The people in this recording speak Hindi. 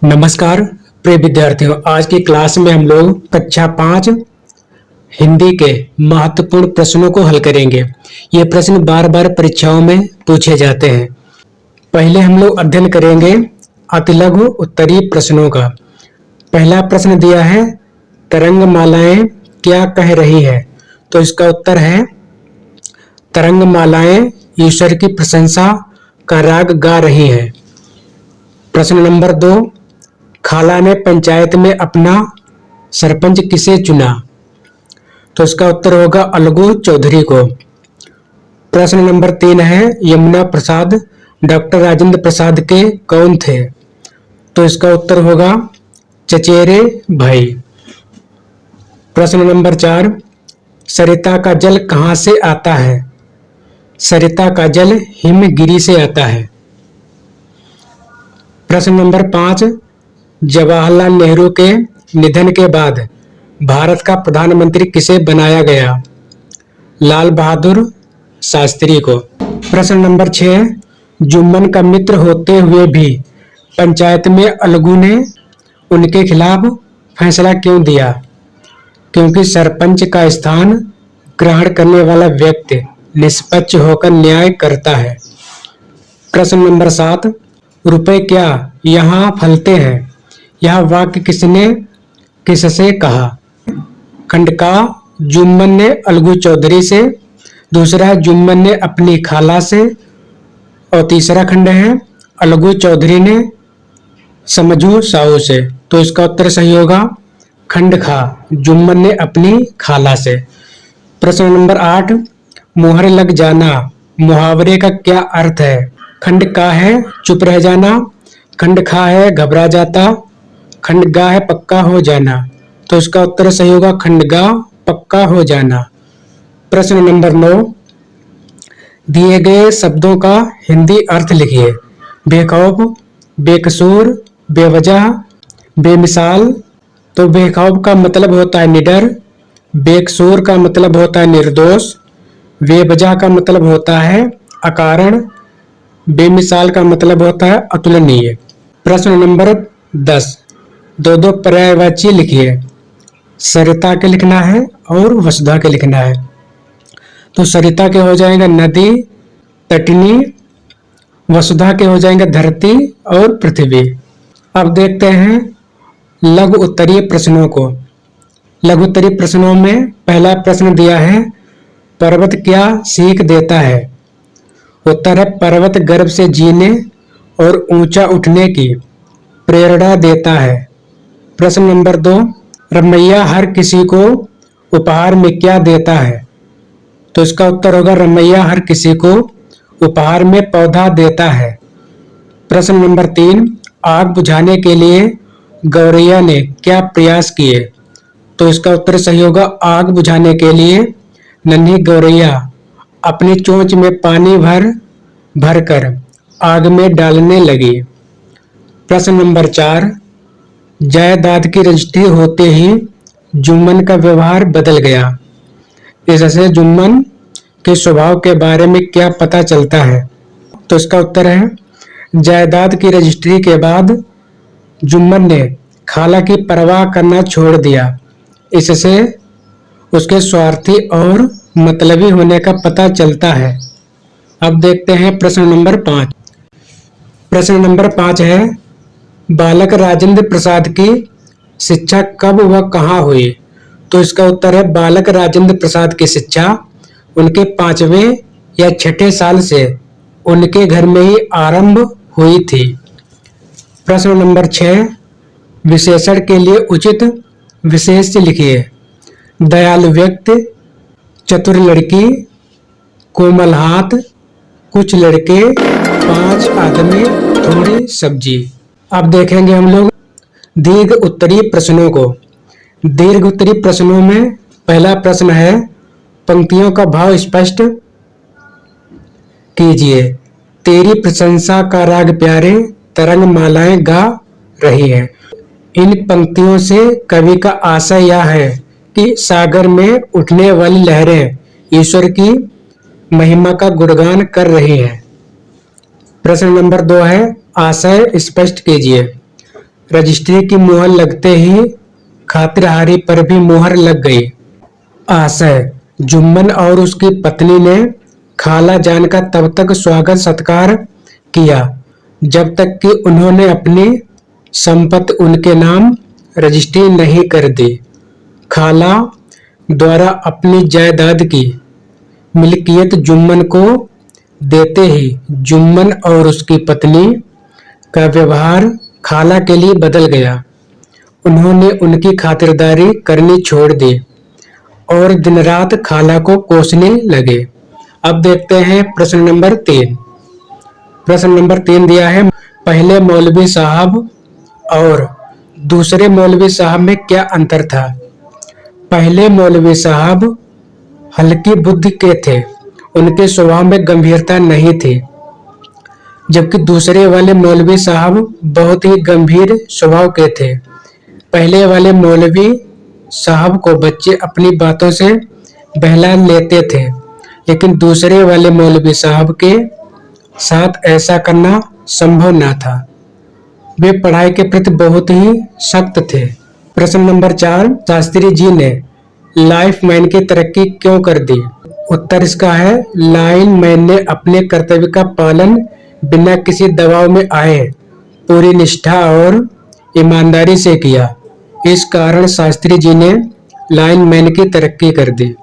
नमस्कार प्रिय विद्यार्थियों, आज की क्लास में हम लोग कक्षा 5 हिंदी के महत्वपूर्ण प्रश्नों को हल करेंगे। ये प्रश्न बार बार परीक्षाओं में पूछे जाते हैं। पहले हम लोग अध्ययन करेंगे अतिलघु उत्तरीय प्रश्नों का। पहला प्रश्न दिया है, तरंगमालाएं क्या कह रही है? तो इसका उत्तर है, तरंगमालाएं ईश्वर की प्रशंसा का राग गा रही है। प्रश्न नंबर 2, खाला ने पंचायत में अपना सरपंच किसे चुना? तो इसका उत्तर होगा अलगू चौधरी को। प्रश्न नंबर 3 है, यमुना प्रसाद डॉक्टर राजेंद्र प्रसाद के कौन थे? तो इसका उत्तर होगा चचेरे भाई। प्रश्न नंबर 4, सरिता का जल कहाँ से आता है? सरिता का जल हिमगिरी से आता है। प्रश्न नंबर 5, जवाहरलाल नेहरू के निधन के बाद भारत का प्रधानमंत्री किसे बनाया गया? लाल बहादुर शास्त्री को। प्रश्न नंबर 6, जुम्मन का मित्र होते हुए भी पंचायत में अलगू ने उनके खिलाफ फैसला क्यों दिया? क्योंकि सरपंच का स्थान ग्रहण करने वाला व्यक्ति निष्पक्ष होकर न्याय करता है। प्रश्न नंबर 7, रुपए क्या यहाँ फलते हैं? यह वाक्य किससे कहा? खंड का जुम्मन ने अलगू चौधरी से, दूसरा जुम्मन ने अपनी खाला से, और तीसरा खंड है अलगू चौधरी ने समझू साहू से। तो इसका उत्तर सही होगा खंड खा, जुम्मन ने अपनी खाला से। प्रश्न नंबर 8, मुहर लग जाना मुहावरे का क्या अर्थ है? खंड का है चुप रह जाना, खंड खा है घबरा जाता, खंड गा है पक्का हो जाना। तो इसका उत्तर सही होगा खंड गा पक्का हो जाना। प्रश्न नंबर 9, दिए गए शब्दों का हिंदी अर्थ लिखिए। बेखौफ, बेकसूर, बेवजह, बेमिसाल। तो बेखौफ का मतलब होता है निडर, बेकसूर का मतलब होता है निर्दोष, बेवजह का मतलब होता है अकारण, बेमिसाल का मतलब होता है अतुलनीय। प्रश्न नंबर 10, दो पर्यायवाची लिखिए। सरिता के लिखना है और वसुधा के लिखना है। तो सरिता के हो जाएगा नदी, तटनी, वसुधा के हो जाएंगे धरती और पृथ्वी। अब देखते हैं लघु उत्तरीय प्रश्नों को। लघु उत्तरीय प्रश्नों में पहला प्रश्न दिया है, पर्वत क्या सीख देता है? उत्तर है, पर्वत गर्भ से जीने और ऊंचा उठने की प्रेरणा देता है। प्रश्न नंबर 2, रमैया हर किसी को उपहार में क्या देता है? तो इसका उत्तर होगा रमैया हर किसी को उपहार में पौधा देता है। प्रश्न नंबर 3, आग बुझाने के लिए गौरैया ने क्या प्रयास किए? तो इसका उत्तर सही होगा आग बुझाने के लिए नन्ही गौरैया अपनी चोंच में पानी भरकर आग में डालने लगी। प्रश्न नंबर 4, जायदाद की रजिस्ट्री होते ही जुम्मन का व्यवहार बदल गया। इससे जुम्मन के स्वभाव के बारे में क्या पता चलता है? तो इसका उत्तर है, जायदाद की रजिस्ट्री के बाद जुम्मन ने खाला की परवाह करना छोड़ दिया। इससे उसके स्वार्थी और मतलबी होने का पता चलता है। अब देखते हैं प्रश्न नंबर 5। प्रश्न नंबर 5 है, बालक राजेंद्र प्रसाद की शिक्षा कब व कहाँ हुई? तो इसका उत्तर है, बालक राजेंद्र प्रसाद की शिक्षा उनके 5वें या 6ठे साल से उनके घर में ही आरंभ हुई थी। प्रश्न नंबर 6, विशेषण के लिए उचित विशेष्य लिखिए। दयालु व्यक्ति, चतुर लड़की, कोमल हाथ, कुछ लड़के, 5 आदमी, थोड़ी सब्जी। अब देखेंगे हम लोग दीर्घ उत्तरीय प्रश्नों को। दीर्घ उत्तरीय प्रश्नों में पहला प्रश्न है, पंक्तियों का भाव स्पष्ट कीजिए। तेरी प्रशंसा का राग प्यारे तरंगमालाएं गा रही है। इन पंक्तियों से कवि का आशय यह है कि सागर में उठने वाली लहरें ईश्वर की महिमा का गुणगान कर रही हैं। प्रश्न नंबर 2 है, आशय स्पष्ट कीजिए। रजिस्ट्री की मुहर लगते ही खातिरहारी पर भी मुहर लग गई। आशय, जुम्मन और उसकी पत्नी ने खाला जान का तब तक स्वागत सत्कार किया जब तक कि उन्होंने अपनी संपत्ति उनके नाम रजिस्ट्री नहीं कर दी। खाला द्वारा अपनी जायदाद की मिल्कियत जुम्मन को देते ही जुम्मन और उसकी पत्नी का व्यवहार खाला के लिए बदल गया। उन्होंने उनकी खातिरदारी करनी छोड़ दी और दिन रात खाला को कोसने लगे। अब देखते हैं प्रश्न नंबर 3। प्रश्न नंबर 3 दिया है, पहले मौलवी साहब और दूसरे मौलवी साहब में क्या अंतर था? पहले मौलवी साहब हल्की बुद्धि के थे, उनके स्वभाव में गंभीरता नहीं थी, जबकि दूसरे वाले मौलवी साहब बहुत ही गंभीर स्वभाव के थे। पहले वाले मौलवी साहब को बच्चे अपनी बातों से बहला लेते थे, लेकिन दूसरे वाले मौलवी साहब के साथ ऐसा करना संभव न था। वे पढ़ाई के प्रति बहुत ही सख्त थे। प्रश्न नंबर 4, शास्त्री जी ने लाइनमैन की तरक्की क्यों कर दी? उत्तर इसका है, लाइनमैन ने अपने कर्तव्य का पालन बिना किसी दबाव में आए पूरी निष्ठा और ईमानदारी से किया। इस कारण शास्त्री जी ने लाइनमैन की तरक्की कर दी।